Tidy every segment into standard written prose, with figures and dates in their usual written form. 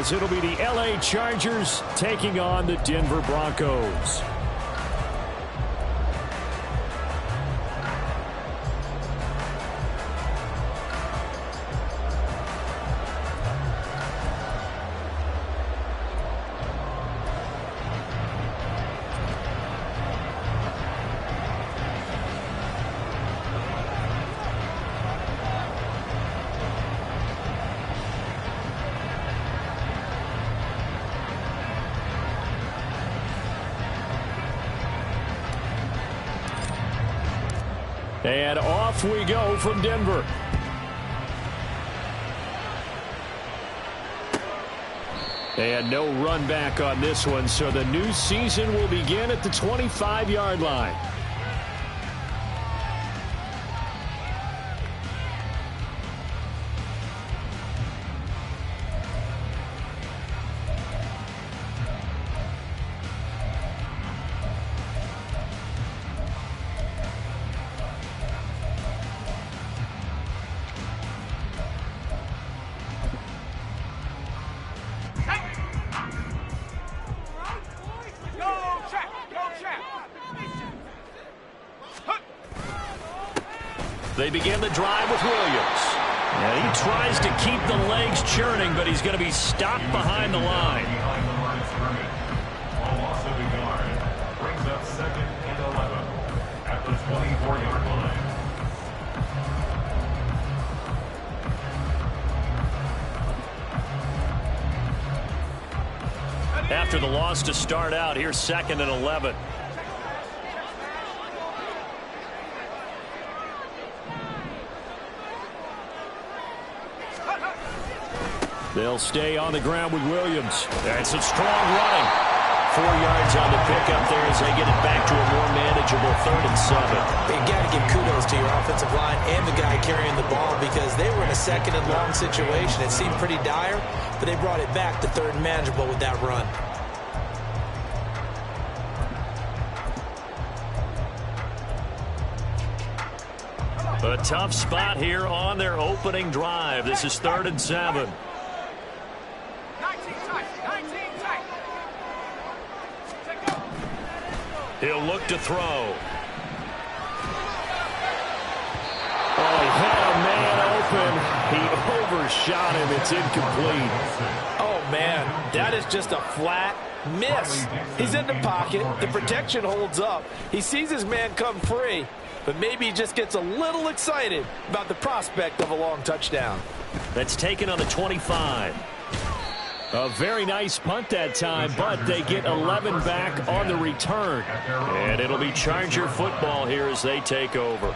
as it'll be the LA Chargers taking on the Denver Broncos. And off we go from Denver. And no run back on this one, so the new season will begin at the 25-yard line. They begin the drive with Williams. And he tries to keep the legs churning, but he's going to be stopped behind the line. Loss of a yard. Brings up 2nd and 11 at the 24-yard line. After the loss to start out, here's 2nd and 11. They'll stay on the ground with Williams. That's some strong running. 4 yards on the pickup there as they get it back to a more manageable 3rd and 7. You got to give kudos to your offensive line and the guy carrying the ball because they were in a 2nd and long situation. It seemed pretty dire, but they brought it back to 3rd and manageable with that run. A tough spot here on their opening drive. This is 3rd and 7. He'll look to throw. Oh, he had a man open. He overshot him. It's incomplete. Oh, man, that is just a flat miss. He's in the pocket. The protection holds up. He sees his man come free, but maybe he just gets a little excited about the prospect of a long touchdown. That's taken on the 25. A very nice punt that time, but they get 11 back on the return. And it'll be Charger football here as they take over.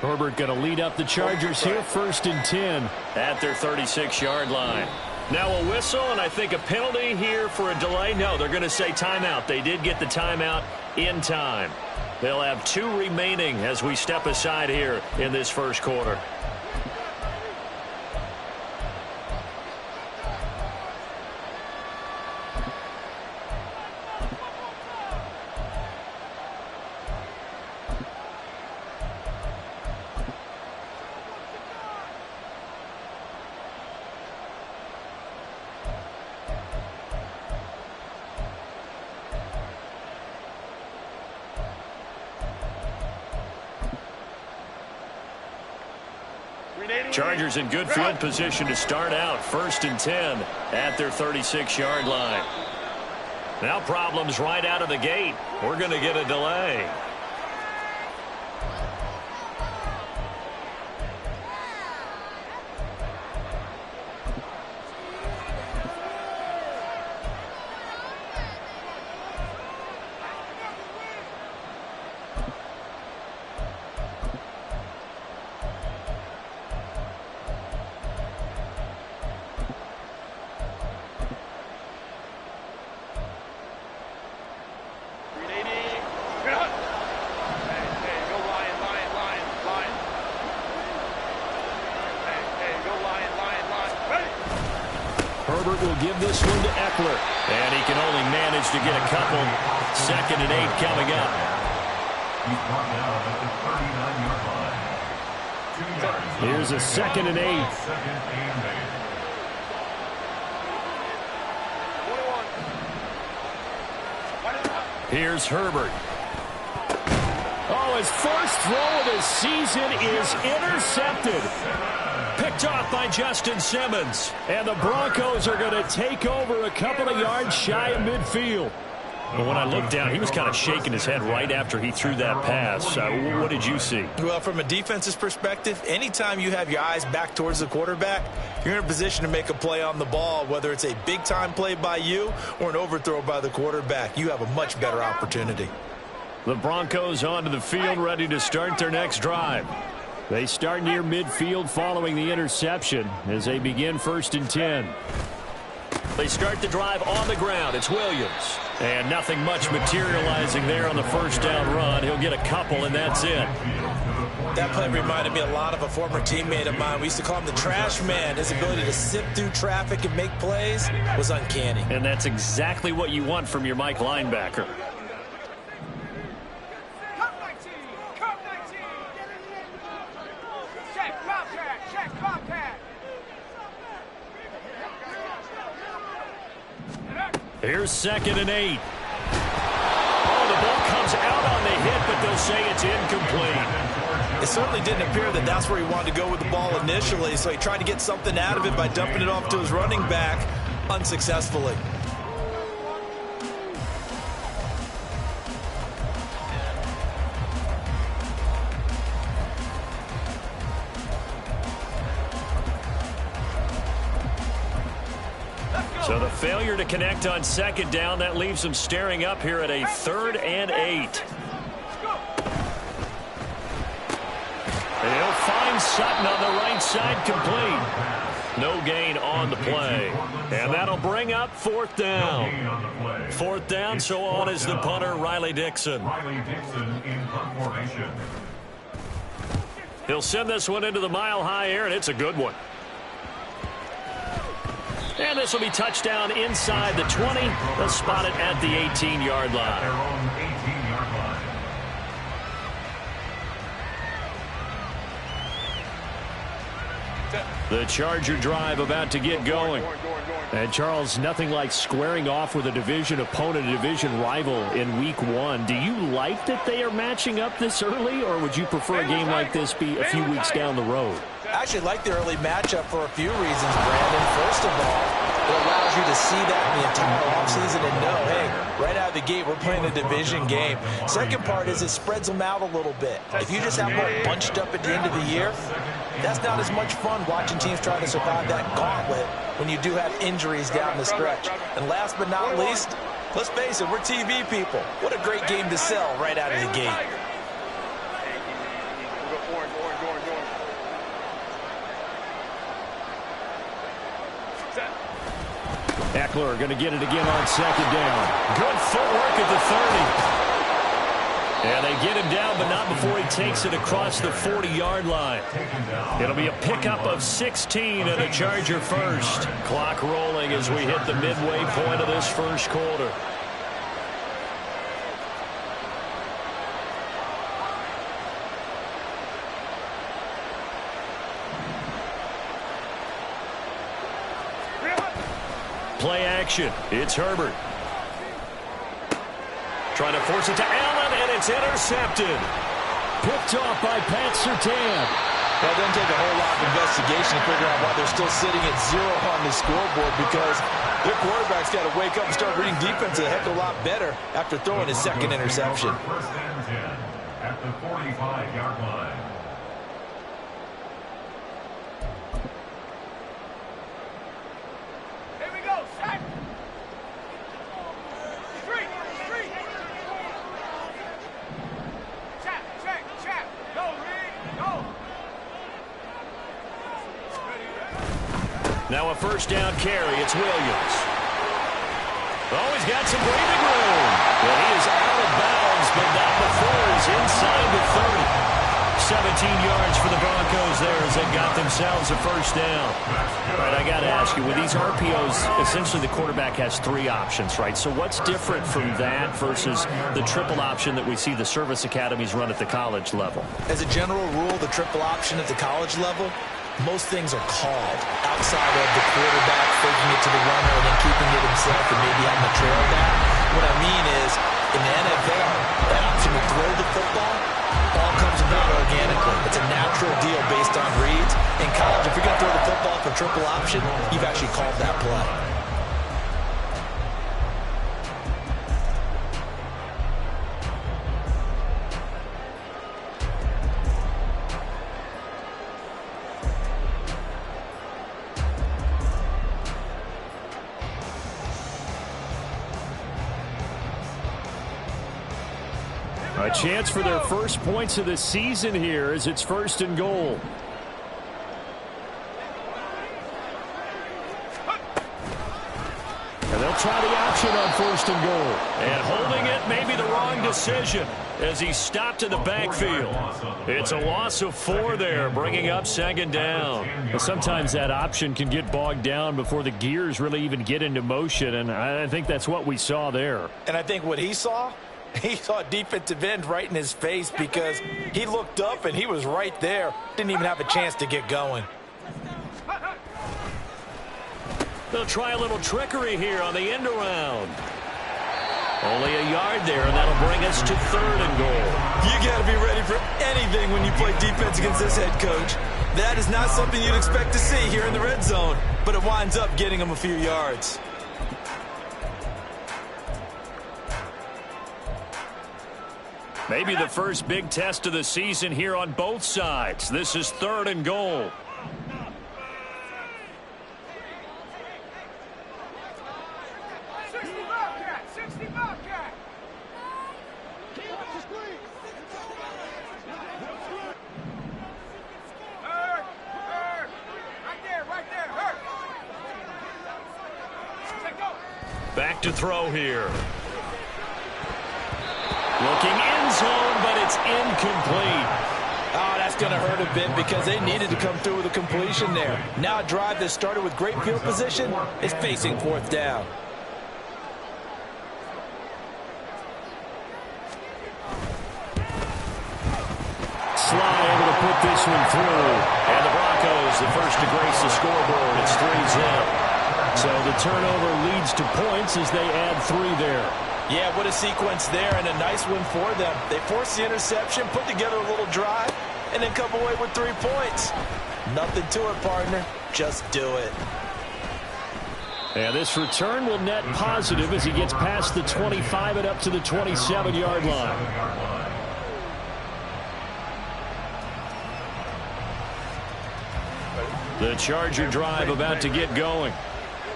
Herbert going to lead up the Chargers here, 1st and 10 at their 36-yard line. Now a whistle, and I think a penalty here for a delay. No, they're going to say timeout. They did get the timeout in time. They'll have 2 remaining as we step aside here in this first quarter. Chargers in good field position to start out. 1st and 10 at their 36-yard line. Now problems right out of the gate. We're going to get a delay. Herbert will give this one to Eckler. And he can only manage to get a couple. 2nd and 8 coming up. He's brought down at the 39-yard line. 2 yards. Here's a 2nd and 8. 2nd and 8. Here's Herbert. Oh, his first throw of the season is intercepted. Picked off by Justin Simmons. And the Broncos are going to take over a couple of yards shy of midfield. But when I looked down, he was kind of shaking his head right after he threw that pass. What did you see? Well, from a defense's perspective, anytime you have your eyes back towards the quarterback, you're in a position to make a play on the ball, whether it's a big-time play by you or an overthrow by the quarterback. You have a much better opportunity. The Broncos onto the field, ready to start their next drive. They start near midfield following the interception as they begin 1st and 10. They start the drive on the ground. It's Williams. And nothing much materializing there on the first down run. He'll get a couple, and that's it. That play reminded me a lot of a former teammate of mine. We used to call him the trash man. His ability to sift through traffic and make plays was uncanny. And that's exactly what you want from your Mike linebacker. Here's 2nd and 8. Oh, the ball comes out on the hit, but they'll say it's incomplete. It certainly didn't appear that that's where he wanted to go with the ball initially, so he tried to get something out of it by dumping it off to his running back unsuccessfully. So the failure to connect on 2nd down, that leaves them staring up here at a 3rd and 8. And he'll find Sutton on the right side, complete. No gain on the play. And that'll bring up 4th down. 4th down, so on is the punter, Riley Dixon. In punt formation. He'll send this one into the mile-high air, and it's a good one. And this will be touchdown inside the 20. They'll spot it at the 18-yard line. Their own 18-yard line. The Charger drive about to get going. And, Charles, nothing like squaring off with a division opponent, a division rival in Week 1. Do you like that they are matching up this early, or would you prefer a game like this be a few weeks down the road? I actually like the early matchup for a few reasons, Brandon. First of all, it allows you to see that in the entire offseason and know, hey, right out of the gate, we're playing a division game. Second part is it spreads them out a little bit. If you just have them all bunched up at the end of the year, that's not as much fun watching teams try to survive that gauntlet when you do have injuries down the stretch. And last but not least, let's face it, we're TV people. What a great game to sell right out of the gate. Eckler going to get it again on 2nd down. Good footwork at the 30. And they get him down, but not before he takes it across the 40-yard line. It'll be a pickup of 16 and a Charger first. Clock rolling as we hit the midway point of this first quarter. Play action. It's Herbert. Trying to force it to Allen, and it's intercepted. Picked off by Pat Surtain. Well, it doesn't take a whole lot of investigation to figure out why they're still sitting at 0 on the scoreboard, because their quarterback's got to wake up and start reading defense a heck of a lot better after throwing his 2nd interception. 1st and 10 at the 45-yard line. Now a first down carry. It's Williams. Oh, he's got some breathing room. Well, he is out of bounds, but not before he's inside the 30. 17 yards for the Broncos there as they got themselves a first down. All right, I got to ask you, with these RPOs, essentially the quarterback has 3 options, right? So what's different from that versus the triple option that we see the service academies run at the college level? As a general rule, the triple option at the college level, most things are called outside of the quarterback faking it to the runner and then keeping it himself and maybe having a trail back. What I mean is, in the NFL, that option to throw the football all comes about organically. It's a natural deal based on reads. In college, if you're going to throw the football for triple option, you've actually called that play. A chance for their first points of the season here as it's 1st and goal. And they'll try the option on 1st and goal. And holding it may be the wrong decision as he stopped in the backfield. It's a loss of 4 there, bringing up 2nd down. Well, sometimes that option can get bogged down before the gears really even get into motion, and I think that's what we saw there. And I think what he saw a defensive end right in his face because he looked up and he was right there. Didn't even have a chance to get going. They'll try a little trickery here on the end around. Only a yard there, and that'll bring us to 3rd and goal. You got to be ready for anything when you play defense against this head coach. That is not something you'd expect to see here in the red zone, but it winds up getting him a few yards. Maybe the first big test of the season here on both sides. This is 3rd and goal. Back to throw here. Looking end zone, but it's incomplete. Oh, that's going to hurt a bit because they needed to come through with a completion there. Now a drive that started with great field position is facing 4th down. Sly able to put this one through. And the Broncos, the first to grace the scoreboard. It's 3-zip. So the turnover leads to points as they add 3 there. Yeah, what a sequence there, and a nice one for them. They forced the interception, put together a little drive, and then come away with 3 points. Nothing to it, partner. Just do it. And this return will net positive as he gets past the 25 and up to the 27-yard line. The Charger drive about to get going.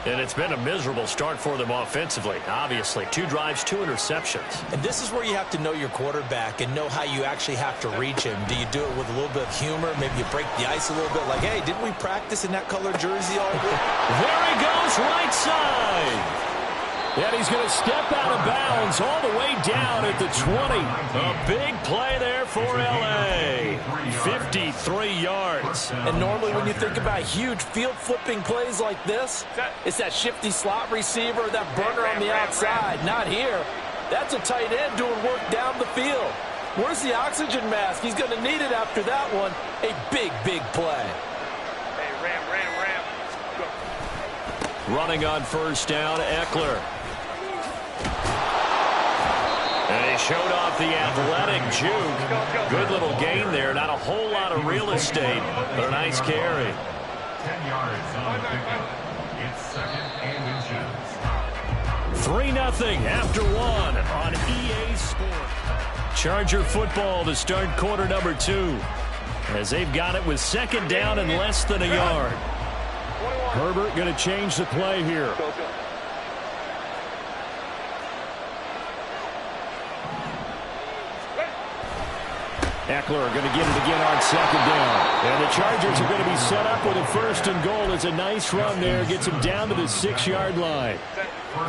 And it's been a miserable start for them offensively, obviously. 2 drives, 2 interceptions. And this is where you have to know your quarterback and know how you actually have to reach him. Do you do it with a little bit of humor? Maybe you break the ice a little bit like, hey, didn't we practice in that color jersey all week? There he goes, right side. And he's going to step out of bounds all the way down at the 20. A big play there for L.A. 53 yards. And normally when you think about huge field-flipping plays like this, it's that shifty slot receiver, that burner on the outside. Not here. That's a tight end doing work down the field. Where's the oxygen mask? He's going to need it after that one. A big, big play. Hey, Ram. Go. Running on 1st down, Eckler. And he showed off the athletic juke. Good little gain there. Not a whole lot of real estate, but a nice carry. 10 yards on the pickup. It's 2nd and inches. 3-0 after 1 on EA Sports. Charger football to start quarter number 2. As they've got it with 2nd down and less than a yard. Herbert going to change the play here. Eckler going to get it again on 2nd down. And the Chargers are going to be set up with a 1st and goal. It's a nice run there. Gets him down to the 6-yard line.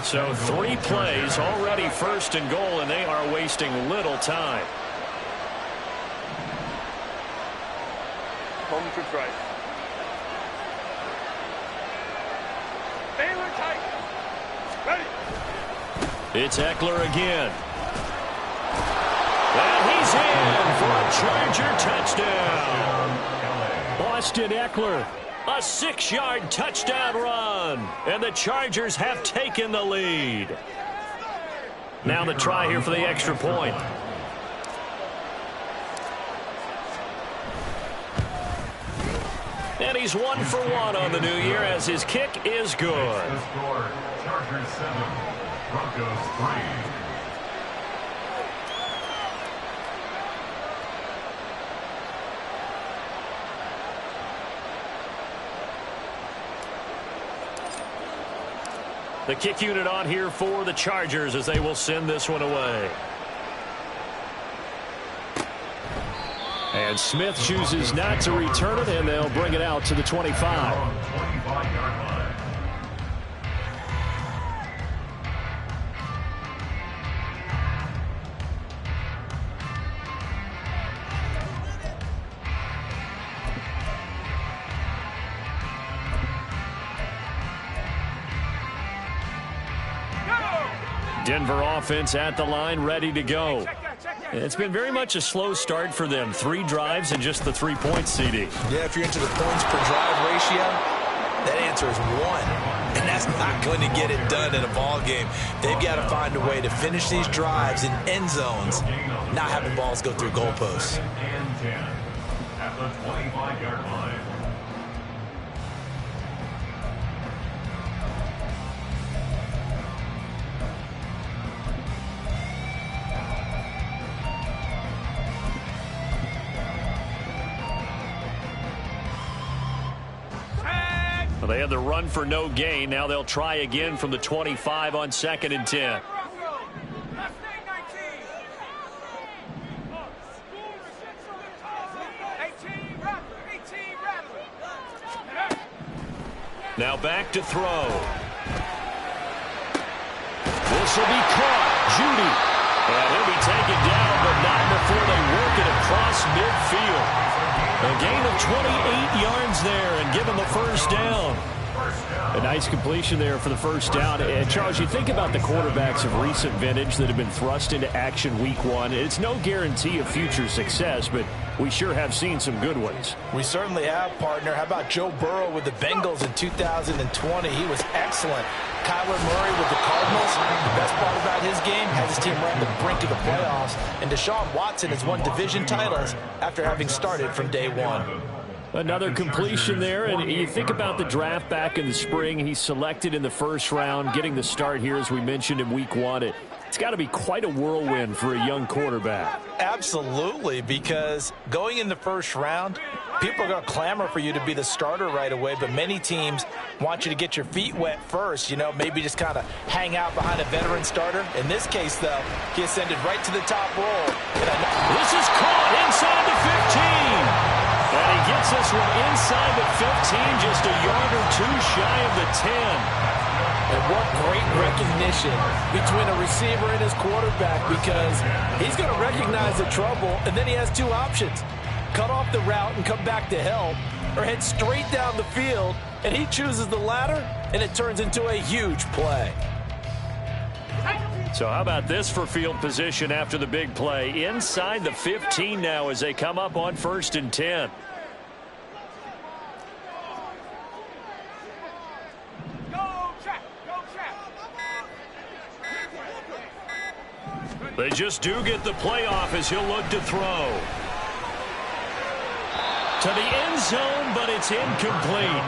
So 3 plays already 1st and goal, and they are wasting little time. home trips right. Baylor tight. Ready. It's Eckler again. And he's in for a Charger touchdown. Austin Eckler, a 6-yard touchdown run. And the Chargers have taken the lead. Now the try here for the extra point. And he's 1 for 1 on the new year as his kick is good. The score, Chargers 7, Broncos 3. The kick unit on here for the Chargers as they will send this one away. And Smith chooses not to return it, and they'll bring it out to the 25. 25-yard line. Denver offense at the line, ready to go. It's been very much a slow start for them. 3 drives and just the 3 points, CD. Yeah, if you're into the points per drive ratio, that answer is 1. And that's not going to get it done in a ball game. They've got to find a way to finish these drives in end zones, not having balls go through goalposts. And 10 at the 25-yard line. Well, they had the run for no gain. Now they'll try again from the 25 on 2nd and 10. Now back to throw. This will be caught. Judy. And he'll be taken down, but not before they work it across midfield. A gain of 28 yards there and give him the first down. A nice completion there for the first down. And Charles, you think about the quarterbacks of recent vintage that have been thrust into action week 1. It's no guarantee of future success, but we sure have seen some good ones. We certainly have, partner. How about Joe Burrow with the Bengals in 2020? He was excellent. Kyler Murray with the Cardinals. The best part about his game has his team right on the brink of the playoffs. And Deshaun Watson has won division titles after having started from day 1. Another completion there, and you think about the draft back in the spring. He's selected in the first round, getting the start here, as we mentioned, in week 1. It's got to be quite a whirlwind for a young quarterback. Absolutely, because going in the first round, people are going to clamor for you to be the starter right away, but many teams want you to get your feet wet first, you know, maybe just kind of hang out behind a veteran starter. In this case, though, he ascended right to the top roll. This is caught inside the 15. And he gets this one inside the 15, just a yard or 2 shy of the 10. And what great recognition between a receiver and his quarterback, because he's going to recognize the trouble, and then he has 2 options. Cut off the route and come back to help, or head straight down the field, and he chooses the latter, and it turns into a huge play. So how about this for field position after the big play? Inside the 15 now as they come up on 1st and 10. They just do get the playoff as he'll look to throw. To the end zone, but it's incomplete.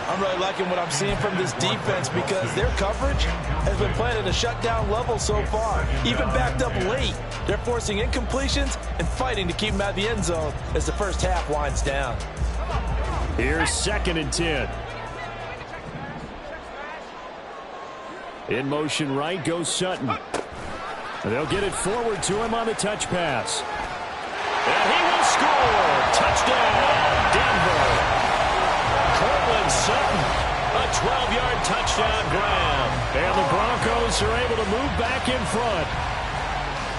I'm really liking what I'm seeing from this defense because their coverage has been playing at a shutdown level so far. Even backed up late, they're forcing incompletions and fighting to keep them out of the end zone as the first half winds down. Here's 2nd and 10. In motion right goes Sutton. They'll get it forward to him on the touch pass. And he will score. Touchdown, Denver. Cortland Sutton, a 12-yard touchdown grab. And the Broncos are able to move back in front.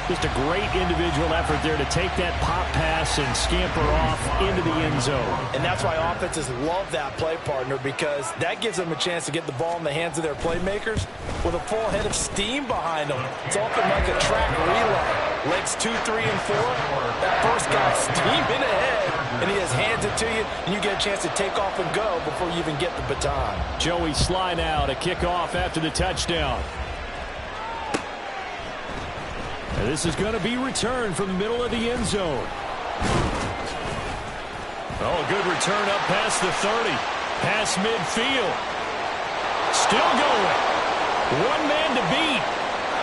Just a great individual effort there to take that pop pass and scamper off into the end zone. And that's why offenses love that play, partner, because that gives them a chance to get the ball in the hands of their playmakers with a full head of steam behind them. It's often like a track relay. Legs 2, 3, and 4. That first guy's steaming ahead, and he has hands it to you, and you get a chance to take off and go before you even get the baton. Joey Sly now to kick off after the touchdown. And this is going to be returned from the middle of the end zone. Oh, good return up past the 30. Past midfield. Still going. One man to beat.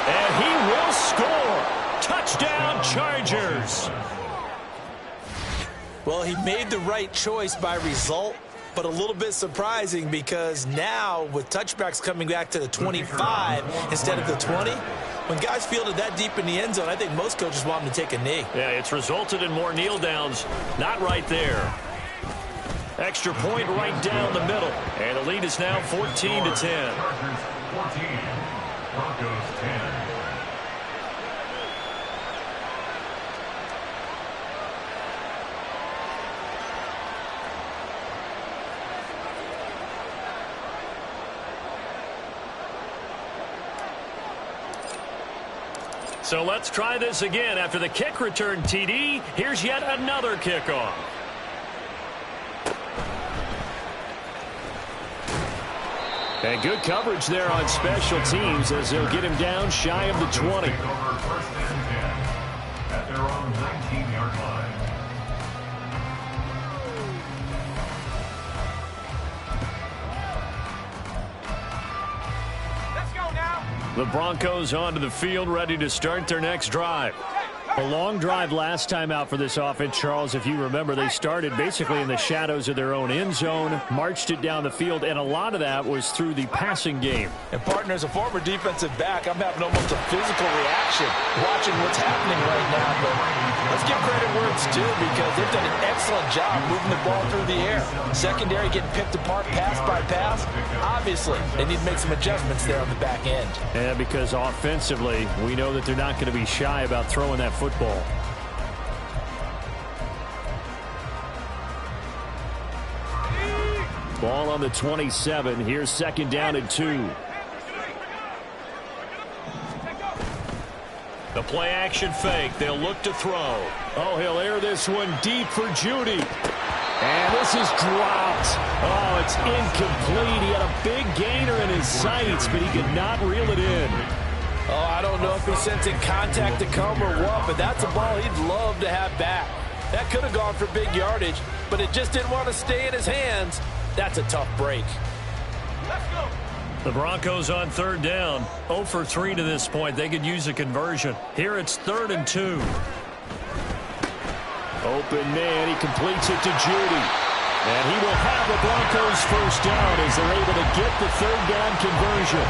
And he will score. Touchdown, Chargers. Well, he made the right choice by result, but a little bit surprising because now with touchbacks coming back to the 25 instead of the 20, when guys fielded that deep in the end zone, I think most coaches want them to take a knee. Yeah, it's resulted in more kneel downs. Not right there. Extra point right down the middle. And the lead is now 14-10. Chargers 14, Broncos 10. So let's try this again. After the kick return TD, here's yet another kickoff. And good coverage there on special teams as they'll get him down shy of the 20. Take over first and 10 at their own 19-yard line. The Broncos onto the field, ready to start their next drive. A long drive last time out for this offense, Charles. If you remember, they started basically in the shadows of their own end zone, marched it down the field, and a lot of that was through the passing game. And, partner, as a former defensive back, I'm having almost a physical reaction watching what's happening right now. But let's give credit where it's due because they've done an excellent job moving the ball through the air. Secondary getting picked apart pass by pass. Obviously, they need to make some adjustments there on the back end. And because offensively, we know that they're not going to be shy about throwing that football. Ball on the 27. Here's second down and 2. The play action fake. They'll look to throw. Oh, he'll air this one deep for Judy. And this is dropped. Oh, it's incomplete. He had a big gainer in his sights, but he could not reel it in. Oh, I don't know if he's sensing contact to come or what, but that's a ball he'd love to have back. That could have gone for big yardage, but it just didn't want to stay in his hands. That's a tough break. Let's go. The Broncos on third down. 0 for 3 to this point. They could use a conversion. Here it's 3rd and 2. Open man. He completes it to Judy. And he will have the Broncos first down as they're able to get the third down conversion.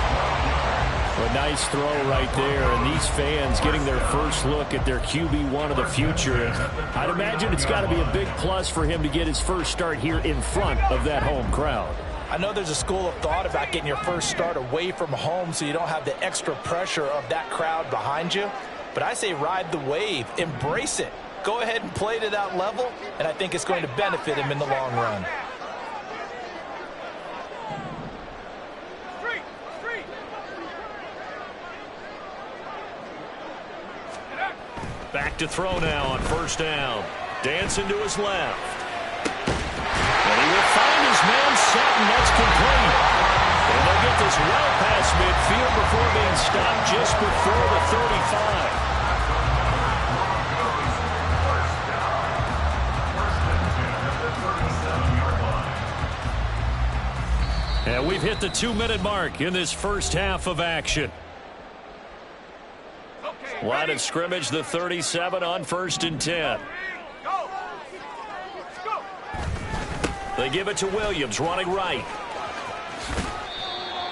A nice throw right there, and these fans getting their first look at their QB1 of the future. And I'd imagine it's got to be a big plus for him to get his first start here in front of that home crowd. I know there's a school of thought about getting your first start away from home so you don't have the extra pressure of that crowd behind you. But I say ride the wave. Embrace it. Go ahead and play to that level, and I think it's going to benefit him in the long run. Back to throw now on first down. Dancing to his left. And he will find his man set, and that's complete. And they'll get this well past midfield before being stopped just before the 35. And we've hit the 2-minute mark in this first half of action. Line of scrimmage, the 37 on 1st and 10. They give it to Williams, running right.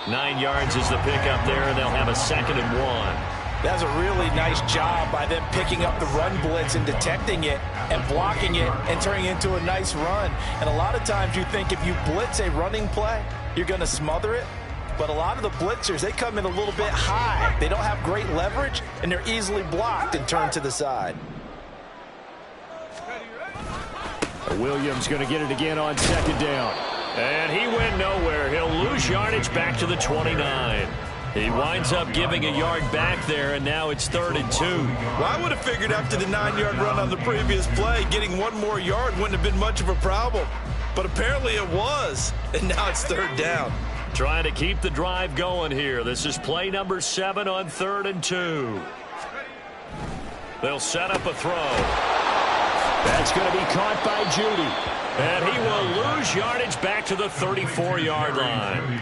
9 yards is the pickup there, and they'll have a 2nd and 1. That's a really nice job by them picking up the run blitz and detecting it and blocking it and turning it into a nice run. And a lot of times you think if you blitz a running play, you're going to smother it. but a lot of the blitzers, they come in a little bit high. They don't have great leverage, and they're easily blocked and turned to the side. Williams going to get it again on second down. And he went nowhere. He'll lose yardage back to the 29. He winds up giving a yard back there, and now it's 3rd and 2. Well, I would have figured after the 9-yard run on the previous play, getting one more yard wouldn't have been much of a problem. But apparently it was, and now it's 3rd down. Trying to keep the drive going here. This is play number 7 on 3rd and 2. They'll set up a throw. That's going to be caught by Judy. And he will lose yardage back to the 34-yard line.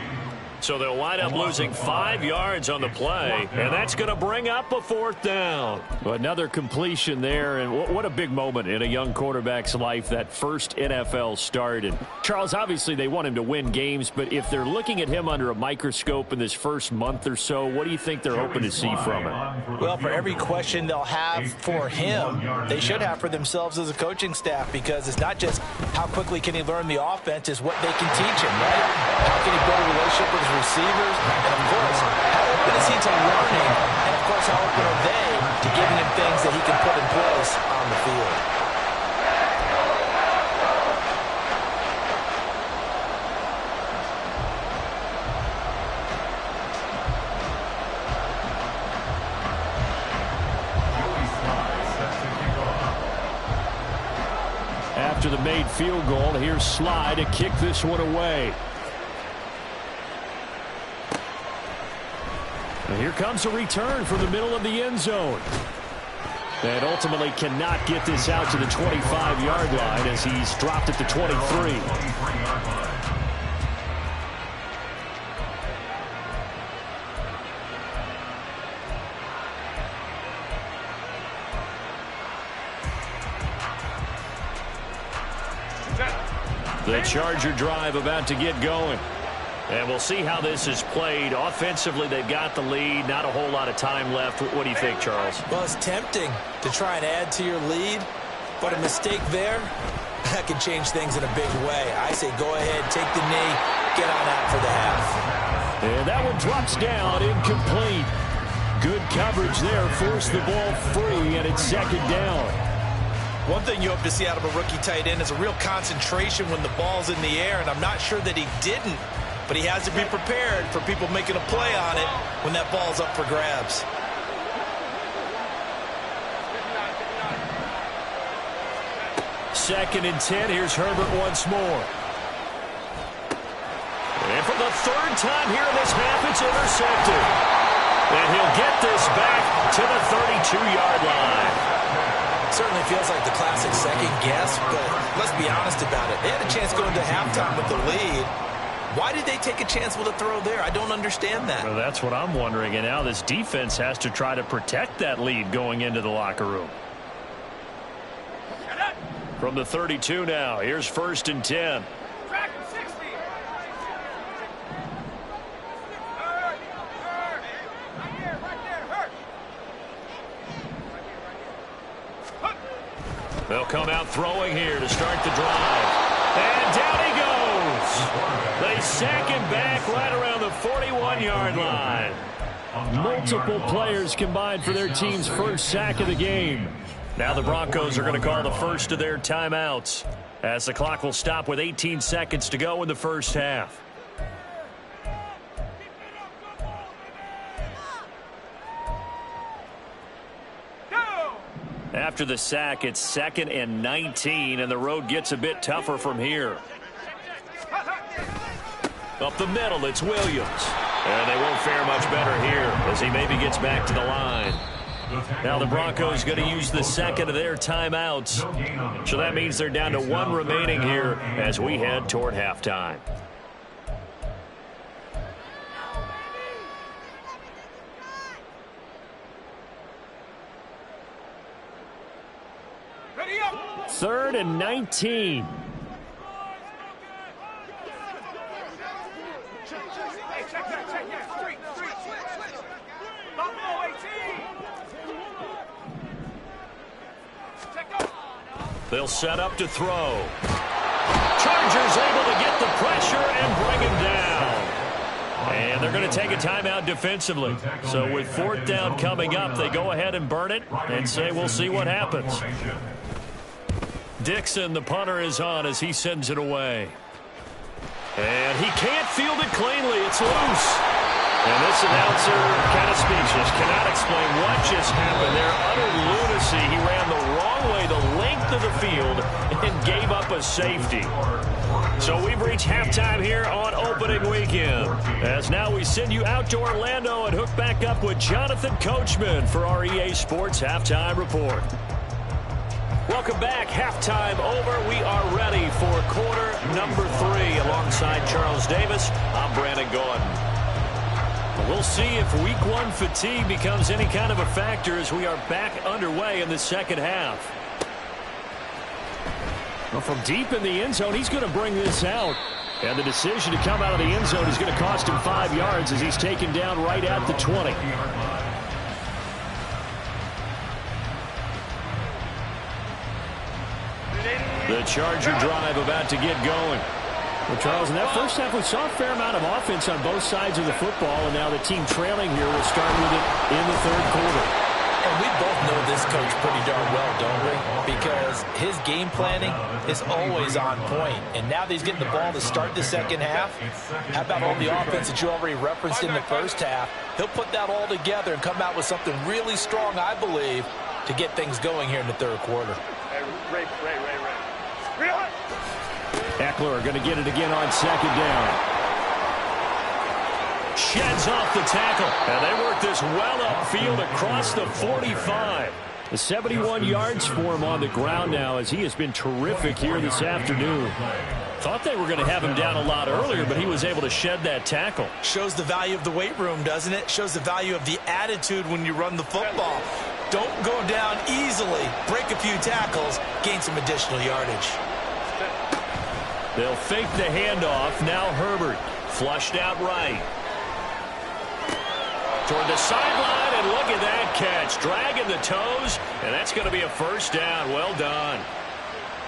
So they'll wind up losing 5 yards on the play, and that's going to bring up a 4th down. Another completion there, and what a big moment in a young quarterback's life, that first NFL start. And Charles, obviously they want him to win games, but if they're looking at him under a microscope in this first month or so, what do you think they're hoping to see from him? Well, for every question they'll have for him, they should have for themselves as a coaching staff, because it's not just how quickly can he learn the offense, it's what they can teach him, right? How can he build a relationship with his receivers, and of course, how open is he to learning, and of course, how open are they to giving him things that he can put in place on the field. After the made field goal, here's Sly to kick this one away. And here comes a return from the middle of the end zone. And ultimately cannot get this out to the 25-yard line as he's dropped at the 23. The Charger drive about to get going. And we'll see how this is played. Offensively, they've got the lead. Not a whole lot of time left. What do you think, Charles? Well, it's tempting to try and add to your lead, but a mistake there, that can change things in a big way. I say go ahead, take the knee, get on out for the half. And that one drops down, incomplete. Good coverage there, forced the ball free, and it's 2nd down. One thing you hope to see out of a rookie tight end is a real concentration when the ball's in the air, and I'm not sure that he didn't, but he has to be prepared for people making a play on it when that ball's up for grabs. Second and 10, here's Herbert once more. And for the 3rd time here in this half, it's intercepted. And he'll get this back to the 32-yard line. Certainly feels like the classic second guess, but let's be honest about it. They had a chance going to halftime with the lead. Why did they take a chance with a throw there? I don't understand that. Well, that's what I'm wondering, and now this defense has to try to protect that lead going into the locker room. From the 32 now, here's 1st and 10. They'll come out throwing here to start the drive. And down he goes. They sack him back right around the 41-yard line. Multiple players combined for their team's first sack of the game. Now the Broncos are going to call the first of their timeouts, as the clock will stop with 18 seconds to go in the first half. After the sack, it's 2nd and 19, and the road gets a bit tougher from here. Up the middle, it's Williams. And they won't fare much better here as he maybe gets back to the line. Now the Broncos going to use the second of their timeouts. So that means they're down to 1 remaining here as we head toward halftime. Third and 19. They'll set up to throw. Chargers able to get the pressure and bring him down. And they're going to take a timeout defensively. So with 4th down coming up, they go ahead and burn it and say we'll see what happens. Dixon, the punter, is on as he sends it away. And he can't field it cleanly. It's loose. And this announcer kind of speechless. Cannot explain what just happened there. Utter lunacy. He ran the wrong way the length of the field and gave up a safety. So we've reached halftime here on opening weekend. As now we send you out to Orlando and hook back up with Jonathan Coachman for our EA Sports Halftime Report. Welcome back. Halftime over. We are ready for quarter number 3. Alongside Charles Davis, I'm Brandon Gordon. We'll see if week 1 fatigue becomes any kind of a factor as we are back underway in the second half. Well, from deep in the end zone, he's going to bring this out. And the decision to come out of the end zone is going to cost him 5 yards as he's taken down right at the 20. The Charger drive about to get going. Well, Charles, in that first half, we saw a fair amount of offense on both sides of the football, and now the team trailing here will start with it in the third quarter. And we both know this coach pretty darn well, don't we? Because his game planning is always on point. And now that he's getting the ball to start the second half, how about all the offense that you already referenced in the first half? He'll put that all together and come out with something really strong, I believe, to get things going here in the third quarter. Ray. Eckler going to get it again on second down. Sheds off the tackle. And they work this well upfield across the 45. The 71 yards for him on the ground now as he has been terrific here this afternoon. Thought they were going to have him down a lot earlier, but he was able to shed that tackle. Shows the value of the weight room, doesn't it? Shows the value of the attitude when you run the football. Don't go down easily. Break a few tackles. Gain some additional yardage. They'll fake the handoff. Now Herbert flushed out right. Toward the sideline, and look at that catch. Dragging the toes, and that's going to be a first down. Well done.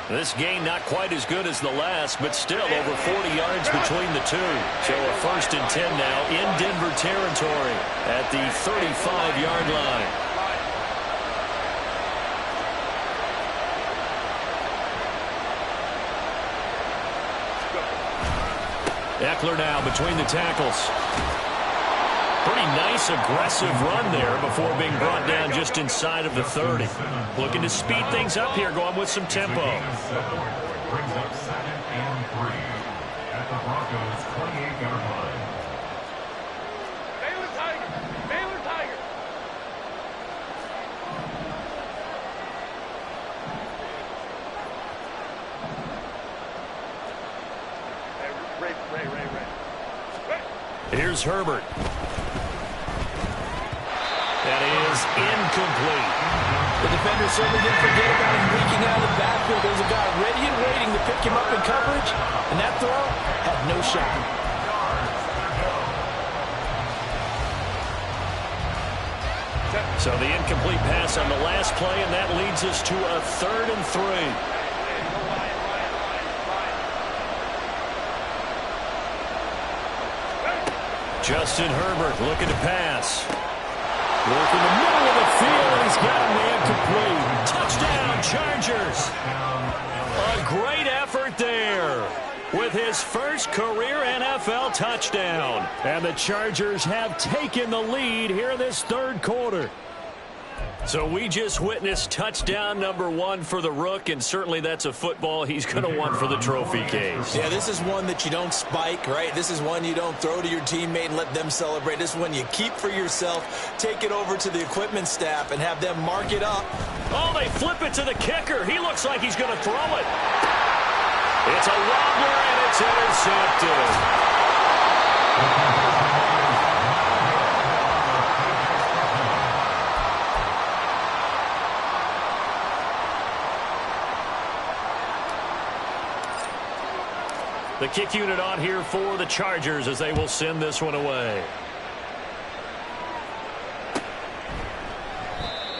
This gain not quite as good as the last, but still over 40 yards between the two. So a 1st and 10 now in Denver territory at the 35-yard line. Eckler now between the tackles. Pretty nice, aggressive run there before being brought down just inside of the 30. Looking to speed things up here, going with some tempo. Brings up 2nd and 3 at the Broncos 28-yard line. Baylor Tiger. Ray. Here's Herbert. That is incomplete. The defender certainly didn't forget about him leaking out of the backfield. There's a guy ready and waiting to pick him up in coverage, and that throw had no shot. So the incomplete pass on the last play, and that leads us to a 3rd and 3. Justin Herbert looking to pass. Work in the middle of the field, and he's got him the incomplete. Touchdown, Chargers. A great effort there with his first career NFL touchdown. And the Chargers have taken the lead here in this third quarter. So we just witnessed touchdown number 1 for the Rook, and certainly that's a football he's going to want for the trophy case. Yeah, this is one that you don't spike, right? This is one you don't throw to your teammate and let them celebrate. This is one you keep for yourself, take it over to the equipment staff, and have them mark it up. Oh, they flip it to the kicker. He looks like he's going to throw it. It's a wobbler, and it's intercepted. The kick unit on here for the Chargers as they will send this one away.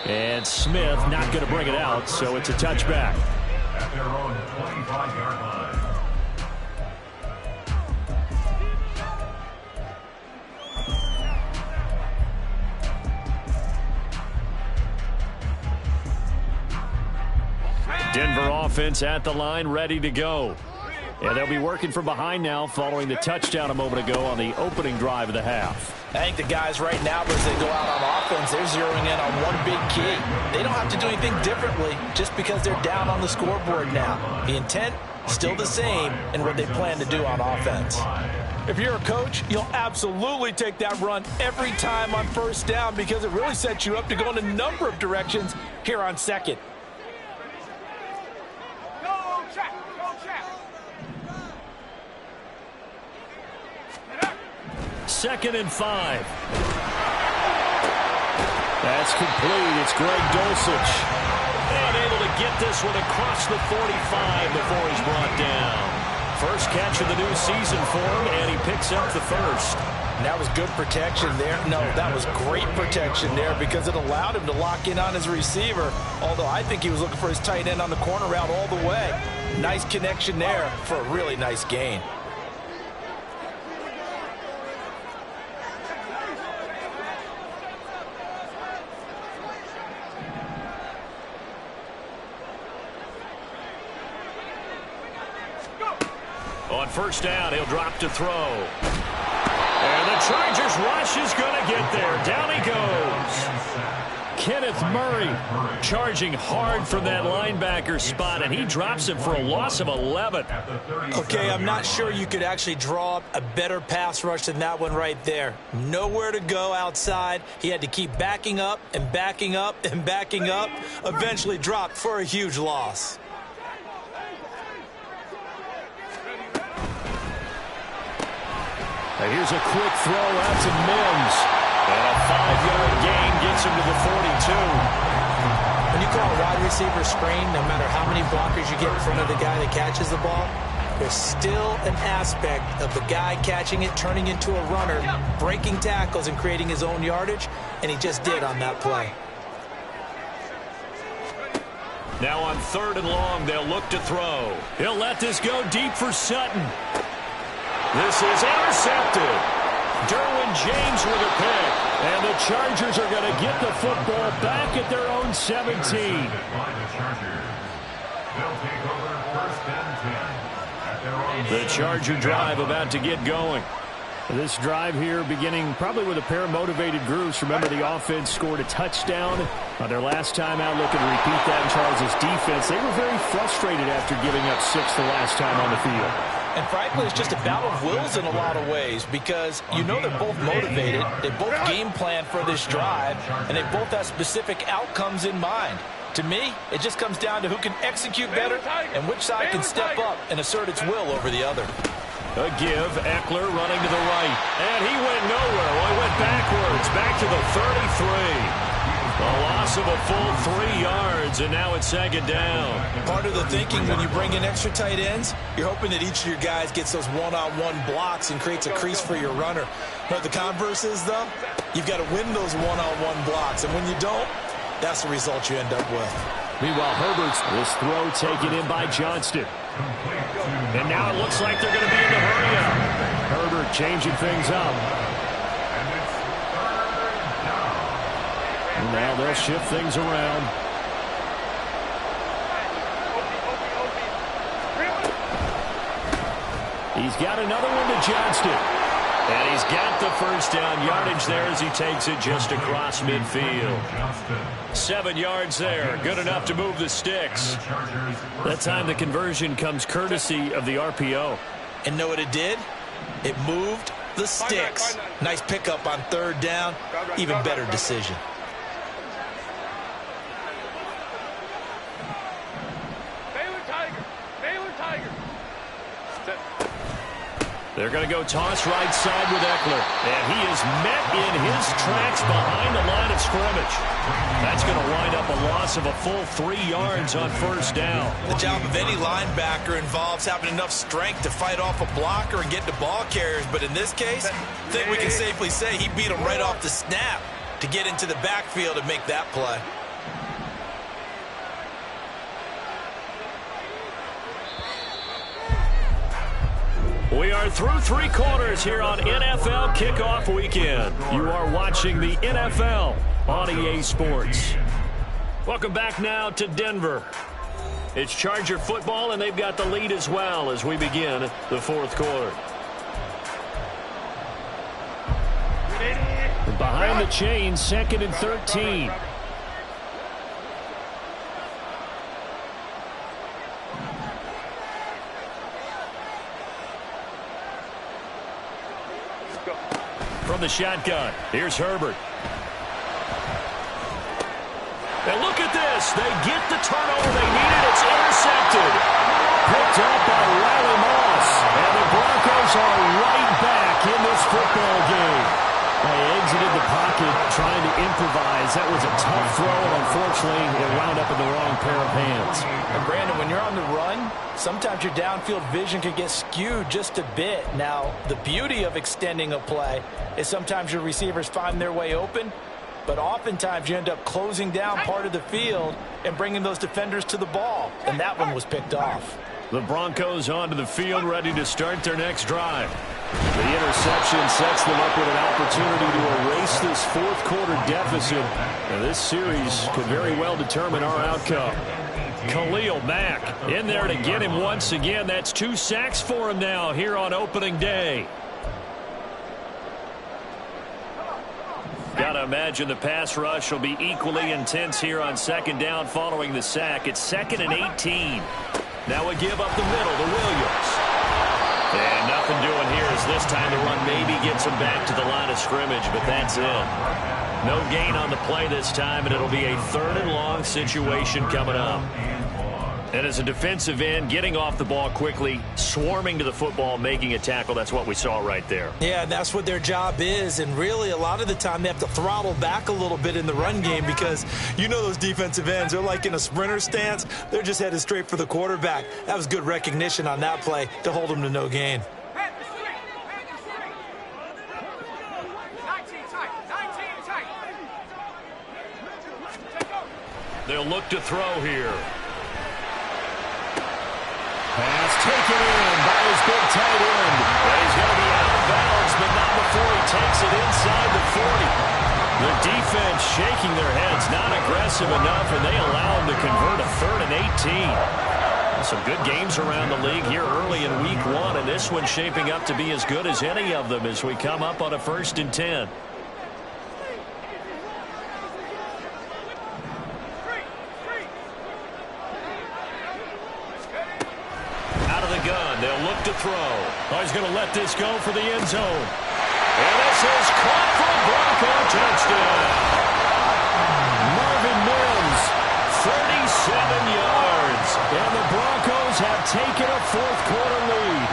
And Smith not going to bring it out, so it's a touchback. At their own 25-yard line. Denver offense at the line, ready to go. And they'll be working from behind now following the touchdown a moment ago on the opening drive of the half. I think the guys right now, as they go out on offense, they're zeroing in on one big key. They don't have to do anything differently just because they're down on the scoreboard now. The intent, still the same in what they plan to do on offense. If you're a coach, you'll absolutely take that run every time on first down because it really sets you up to go in a number of directions here on second. Second and 5. That's complete. It's Greg Dulcich. And able to get this one across the 45 before he's brought down. First catch of the new season for him, and he picks up the first. And that was good protection there. No, that was great protection there because it allowed him to lock in on his receiver, although I think he was looking for his tight end on the corner route all the way. Nice connection there for a really nice gain. On first down, he'll drop to throw. And the Chargers rush is going to get there. Down he goes. Kenneth Murray charging hard from that linebacker spot, and he drops him for a loss of 11. Okay, I'm not sure you could actually draw up a better pass rush than that one right there. Nowhere to go outside. He had to keep backing up and backing up and backing up. Eventually dropped for a huge loss. And here's a quick throw out to Mims. And a 5-yard gain gets him to the 42. When you call a wide receiver screen, no matter how many blockers you get in front of the guy that catches the ball, there's still an aspect of the guy catching it, turning into a runner, breaking tackles and creating his own yardage, and he just did on that play. Now on 3rd and long, they'll look to throw. He'll let this go deep for Sutton. This is intercepted. Derwin James with a pick. And the Chargers are going to get the football back at their own 17. The Charger drive about to get going. This drive here beginning probably with a pair of motivated groups. Remember, the offense scored a touchdown on their last time out. Looking to repeat that in Charles' defense. They were very frustrated after giving up 6 the last time on the field. And frankly, it's just a battle of wills in a lot of ways because you know they're both motivated, they both game plan for this drive, and they both have specific outcomes in mind. To me, it just comes down to who can execute better and which side can step up and assert its will over the other. A give, Eckler running to the right, and he went nowhere. Well, he went backwards, back to the 33. A loss of a full 3 yards, and now it's 2nd down. Part of the thinking when you bring in extra tight ends, you're hoping that each of your guys gets those one-on-one blocks and creates a crease for your runner. But the converse is, though, you've got to win those one-on-one blocks, and when you don't, that's the result you end up with. Meanwhile, Herbert's this throw taken in by Johnston. And now it looks like they're going to be in the hurry-up. Herbert changing things up. And now they'll shift things around. He's got another one to Johnston. And he's got the first down yardage there as he takes it just across midfield. 7 yards there. Good enough to move the sticks. That time the conversion comes courtesy of the RPO. And know what it did? It moved the sticks. Nice pickup on 3rd down. Even better decision. They're going to go toss right side with Eckler. And he is met in his tracks behind the line of scrimmage. That's going to wind up a loss of a full 3 yards on 1st down. The job of any linebacker involves having enough strength to fight off a blocker and get to ball carriers. But in this case, I think we can safely say he beat him right off the snap to get into the backfield and make that play. We are through 3 quarters here on NFL Kickoff Weekend. You are watching the NFL on EA Sports. Welcome back now to Denver. It's Charger football, and they've got the lead as well as we begin the fourth quarter. Behind the chains, 2nd and 13. From the shotgun, here's Herbert. And look at this. They get the turnover they needed. It's intercepted. Picked up by Riley Moss. And the Broncos are right back in this football game. They exited the pocket trying to improvise. That was a tough throw, and unfortunately, it wound up in the wrong pair of hands. And Brandon, when you're on the run, sometimes your downfield vision can get skewed just a bit. Now, the beauty of extending a play is sometimes your receivers find their way open, but oftentimes you end up closing down part of the field and bringing those defenders to the ball, and that one was picked off. The Broncos onto the field, ready to start their next drive. The interception sets them up with an opportunity to erase this fourth quarter deficit. And this series could very well determine our outcome. Khalil Mack in there to get him once again. That's 2 sacks for him now here on opening day. Got to imagine the pass rush will be equally intense here on 2nd down following the sack. It's 2nd and 18. Now a give up the middle to Williams. And nothing doing here as this time the run maybe gets him back to the line of scrimmage, but that's it. No gain on the play this time, and it'll be a 3rd and long situation coming up. And as a defensive end, getting off the ball quickly, swarming to the football, making a tackle, that's what we saw right there. Yeah, that's what their job is, and really a lot of the time they have to throttle back a little bit in the run game because you know those defensive ends, they're like in a sprinter stance. They're just headed straight for the quarterback. That was good recognition on that play to hold them to no gain. They'll look to throw here. Pass taken in by his big tight end. He's going to be out of bounds, but not before he takes it inside the 40. The defense shaking their heads, not aggressive enough, and they allow him to convert a 3rd and 18. Some good games around the league here early in week 1, and this one's shaping up to be as good as any of them as we come up on a 1st and 10. They'll look to throw. Oh, he's going to let this go for the end zone. And this is caught for a Bronco touchdown. Marvin Mims, 37 yards. And the Broncos have taken a fourth quarter lead.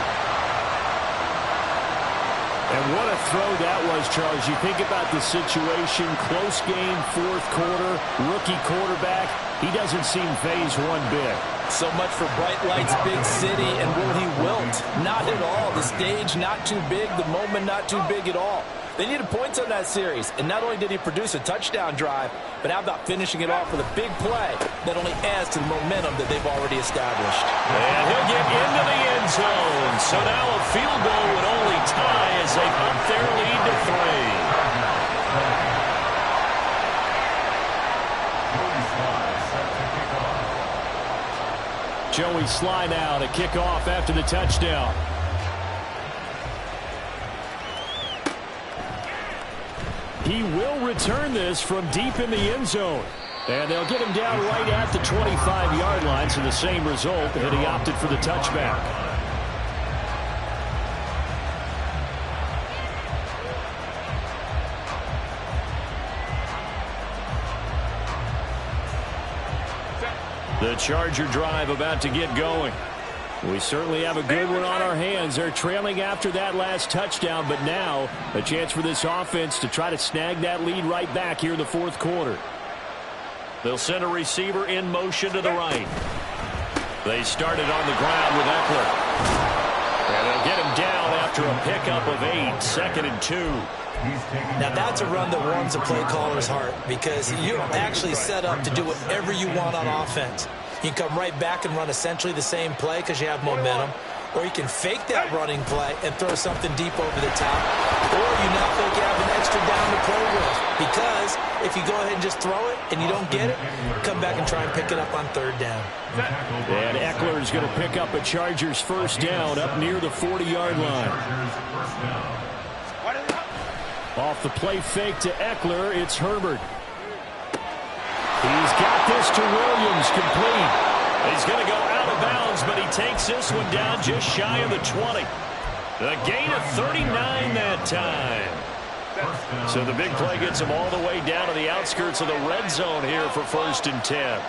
And what a throw that was, Charles. You think about the situation, close game, fourth quarter, rookie quarterback. He doesn't seem fazed one bit. So much for bright lights, big city, and will he wilt? Not at all. The stage not too big, the moment not too big at all. They needed points on that series, and not only did he produce a touchdown drive, but how about finishing it off with a big play that only adds to the momentum that they've already established. And he'll get into the end zone. So now a field goal would only tie as they up their lead to 3. Joey Sly now to kick off after the touchdown. He will return this from deep in the end zone. And they'll get him down right at the 25-yard line, so the same result, and he opted for the touchback. The Charger drive about to get going. We certainly have a good one on our hands. They're trailing after that last touchdown, but now a chance for this offense to try to snag that lead right back here in the fourth quarter. They'll send a receiver in motion to the right. They started on the ground with Eckler. And they'll get him down after a pickup of 8, 2nd and 2. Now that's a run that warms a play caller's heart because you're actually set up to do whatever you want on offense. You can come right back and run essentially the same play because you have momentum, or you can fake that running play and throw something deep over the top, or you now think you have an extra down to play with because if you go ahead and just throw it and you don't get it, come back and try and pick it up on third down. And Eckler is going to pick up a Chargers first down up near the 40-yard line. Off the play fake to Eckler, it's Herbert. He's got this to Williams, complete. He's going to go out of bounds, but he takes this one down just shy of the 20. A gain of 39 that time. So the big play gets him all the way down to the outskirts of the red zone here for 1st and 10.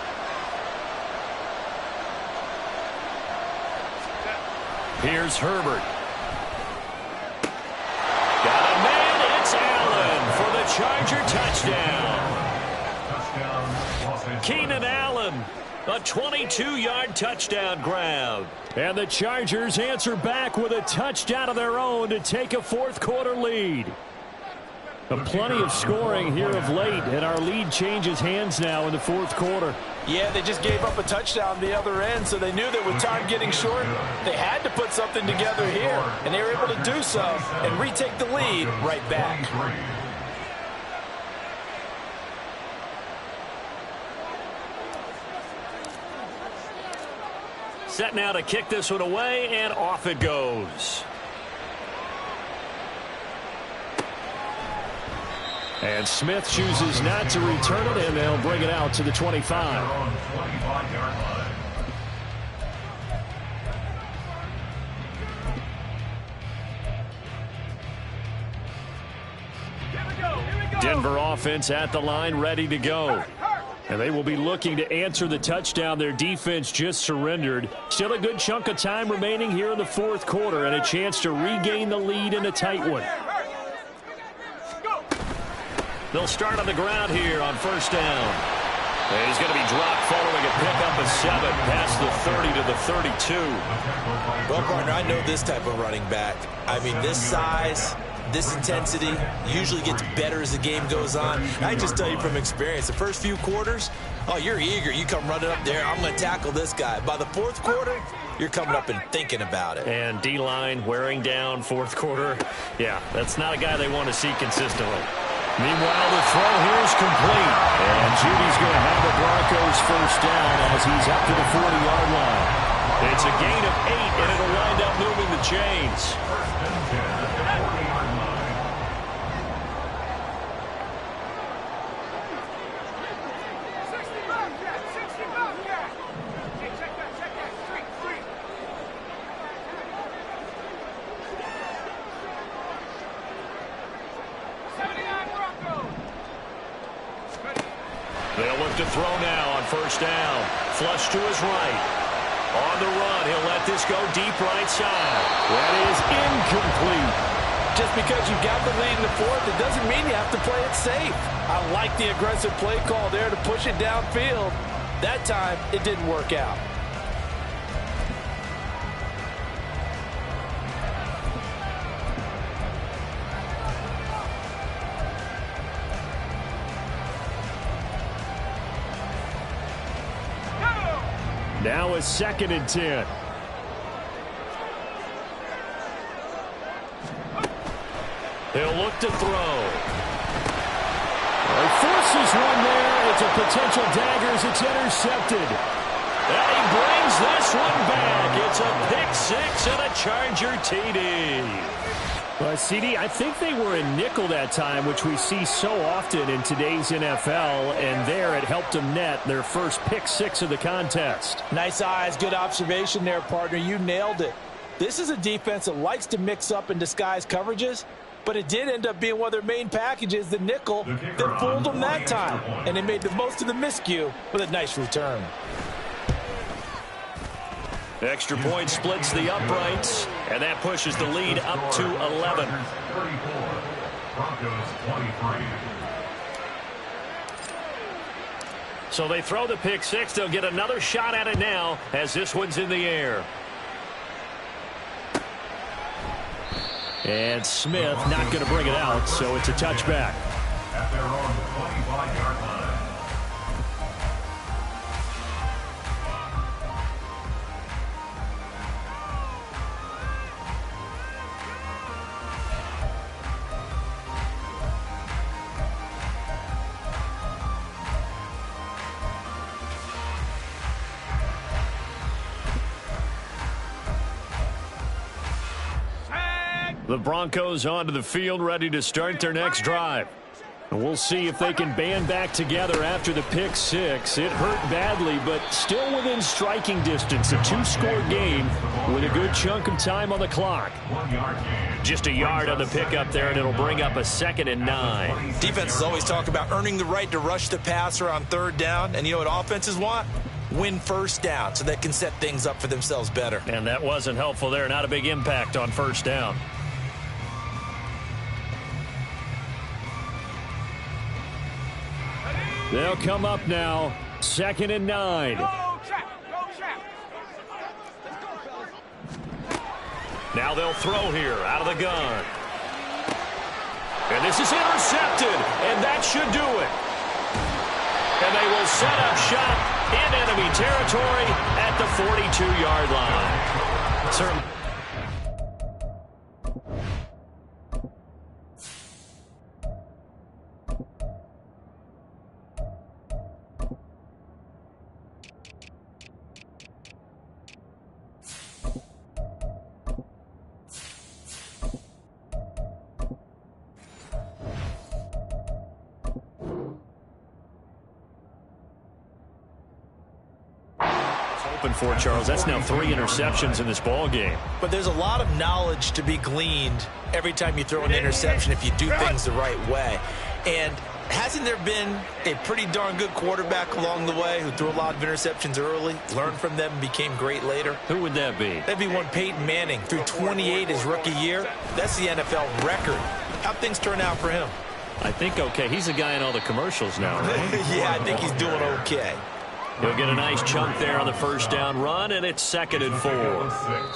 Here's Herbert. Got a man. It's Allen for the Charger touchdown. Keenan Allen, a 22-yard touchdown grab. And the Chargers answer back with a touchdown of their own to take a fourth-quarter lead. Plenty of scoring here of late, and our lead changes hands now in the fourth quarter. Yeah, they just gave up a touchdown the other end, so they knew that with time getting short, they had to put something together here, and they were able to do so and retake the lead right back. Set now to kick this one away, and off it goes. And Smith chooses not to return it, and they'll bring it out to the 25. Denver offense at the line, ready to go. And they will be looking to answer the touchdown their defense just surrendered. Still a good chunk of time remaining here in the fourth quarter, and a chance to regain the lead in a tight one. They'll start on the ground here on first down. And he's going to be dropped following a pickup of 7 past the 30 to the 32. Well, partner, I know this type of running back. I mean, this size, this intensity usually gets better as the game goes on. I just tell you from experience, the first few quarters, oh, you're eager. You come running up there, I'm going to tackle this guy. By the fourth quarter, you're coming up and thinking about it. And D-line wearing down fourth quarter. Yeah, that's not a guy they want to see consistently. Meanwhile, the throw here is complete. And Judy's going to have the Broncos first down as he's up to the 40-yard line. It's a gain of 8, and it'll wind up moving the chains. They'll look to throw now on first down. Flush to his right. On the run, he'll let this go deep right side. That is incomplete. Just because you got the lead in the fourth, it doesn't mean you have to play it safe. I like the aggressive play call there to push it downfield. That time, it didn't work out. Now a 2nd and 10. He'll look to throw. He forces one there. It's a potential dagger as it's intercepted. And he brings this one back. It's a pick-6 and a Charger TD. CD, I think they were in nickel that time, which we see so often in today's NFL, and there it helped them net their first pick-6 of the contest. Nice eyes, good observation there, partner. You nailed it. This is a defense that likes to mix up and disguise coverages, but it did end up being one of their main packages, the nickel, that fooled them that time, and they made the most of the miscue with a nice return. Extra point splits the uprights, and that pushes the lead up to 11. So they throw the pick-6. They'll get another shot at it now as this one's in the air. And Smith not going to bring it out, so it's a touchback. At their own 25-yard line. The Broncos onto the field, ready to start their next drive. And we'll see if they can band back together after the pick six. It hurt badly, but still within striking distance. A two-score game with a good chunk of time on the clock. Just a yard on the pickup there, and it'll bring up a 2nd and 9. Defenses always talk about earning the right to rush the passer on 3rd down. And you know what offenses want? Win 1st down so they can set things up for themselves better. And that wasn't helpful there. Not a big impact on 1st down. They'll come up now. 2nd and 9. Now they'll throw here out of the gun. And this is intercepted, and that should do it. And they will set up shop in enemy territory at the 42-yard line. Certainly. For Charles, that's now 3 interceptions in this ball game. But there's a lot of knowledge to be gleaned every time you throw an interception if you do things the right way. And hasn't there been a pretty darn good quarterback along the way who threw a lot of interceptions early, learned from them, and became great later? Who would that be? That'd be one Peyton Manning. Threw 28 his rookie year. That's the NFL record. How'd things turn out for him? I think okay. He's the guy in all the commercials now, right? Yeah, I think he's doing okay. He'll get a nice chunk there on the 1st down run, and it's 2nd and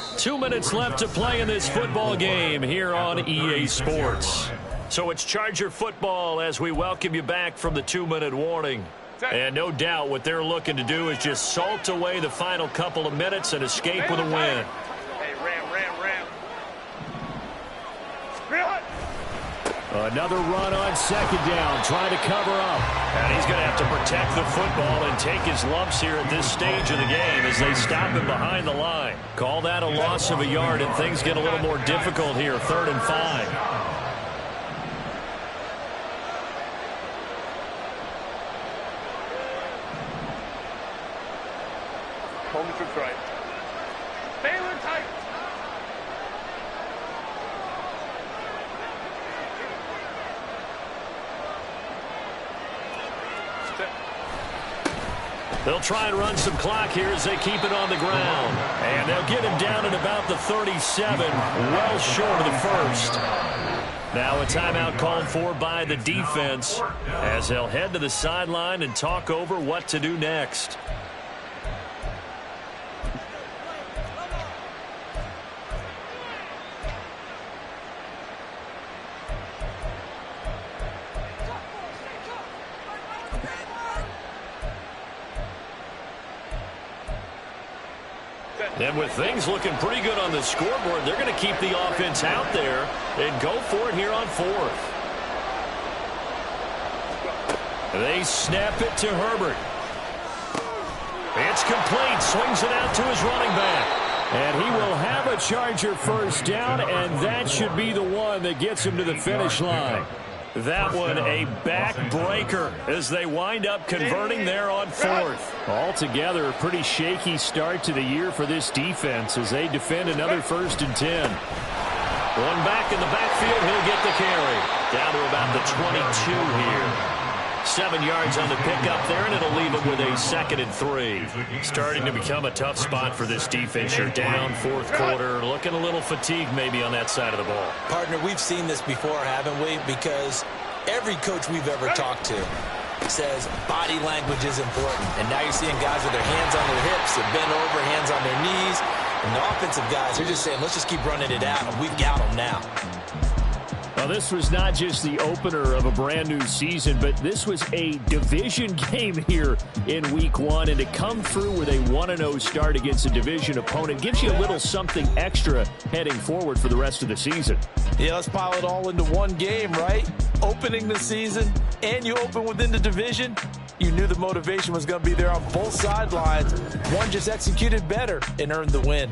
4. 2 minutes left to play in this football game here on EA Sports. So it's Charger football as we welcome you back from the 2-minute warning. And no doubt what they're looking to do is just salt away the final couple of minutes and escape with a win. Hey, ram. Reel it. Another run on 2nd down, trying to cover up. And he's going to have to protect the football and take his lumps here at this stage of the game as they stop him behind the line. Call that a loss of a yard, and things get a little more difficult here, 3rd and 5. Hold the troops right. Baylor tight. They'll try and run some clock here as they keep it on the ground. And they'll get him down at about the 37, well short of the 1st. Now a timeout called for by the defense as they'll head to the sideline and talk over what to do next. And with things looking pretty good on the scoreboard, they're going to keep the offense out there and go for it here on 4th. They snap it to Herbert. It's complete. Swings it out to his running back. And he will have a Charger 1st down, and that should be the one that gets him to the finish line. That one a backbreaker as they wind up converting there on 4th. Altogether, a pretty shaky start to the year for this defense as they defend another 1st and 10. One back in the backfield, he'll get the carry. Down to about the 22 here. 7 yards on the pickup there, and it'll leave him with a 2nd and 3. Starting to become a tough spot for this defense. You're down 4th quarter, looking a little fatigued maybe on that side of the ball. Partner, we've seen this before, haven't we? Because every coach we've ever talked to says body language is important. And now you're seeing guys with their hands on their hips, they're bent over, hands on their knees. And the offensive guys are just saying, let's just keep running it out, and we've got them now. Well, this was not just the opener of a brand new season, but this was a division game here in week 1. And to come through with a 1-0 start against a division opponent gives you a little something extra heading forward for the rest of the season. Yeah, let's pile it all into one game, right? Opening the season, and you open within the division. You knew the motivation was going to be there on both sidelines. One just executed better and earned the win.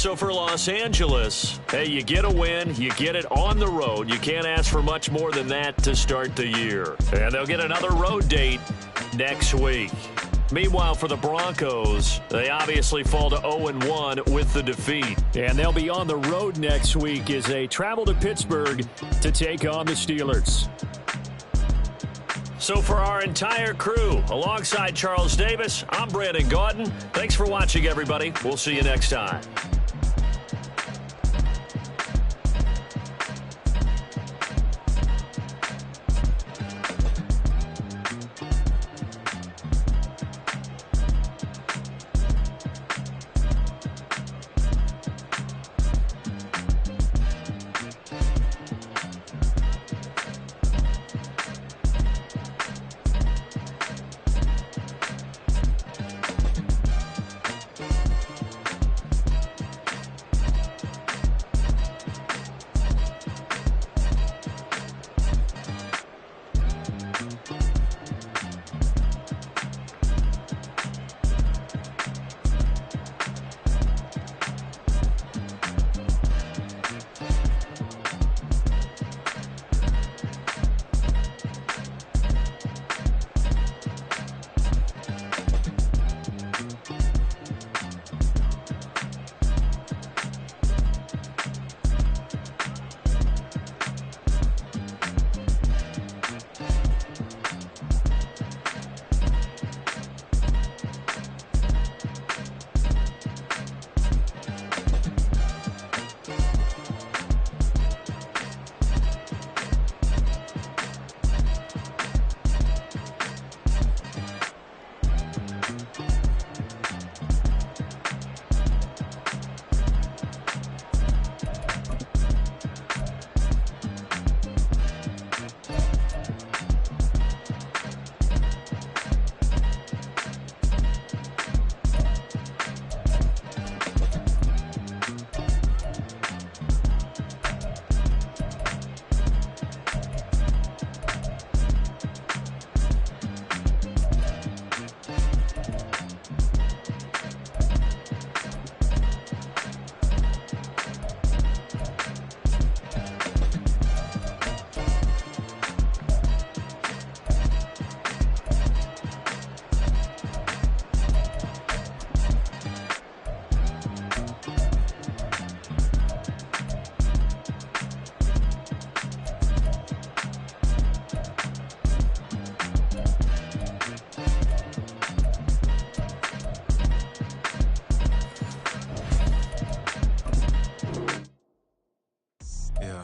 So for Los Angeles, hey, you get a win, you get it on the road. You can't ask for much more than that to start the year. And they'll get another road date next week. Meanwhile, for the Broncos, they obviously fall to 0-1 with the defeat. And they'll be on the road next week as they travel to Pittsburgh to take on the Steelers. So for our entire crew, alongside Charles Davis, I'm Brandon Gaudin. Thanks for watching, everybody. We'll see you next time.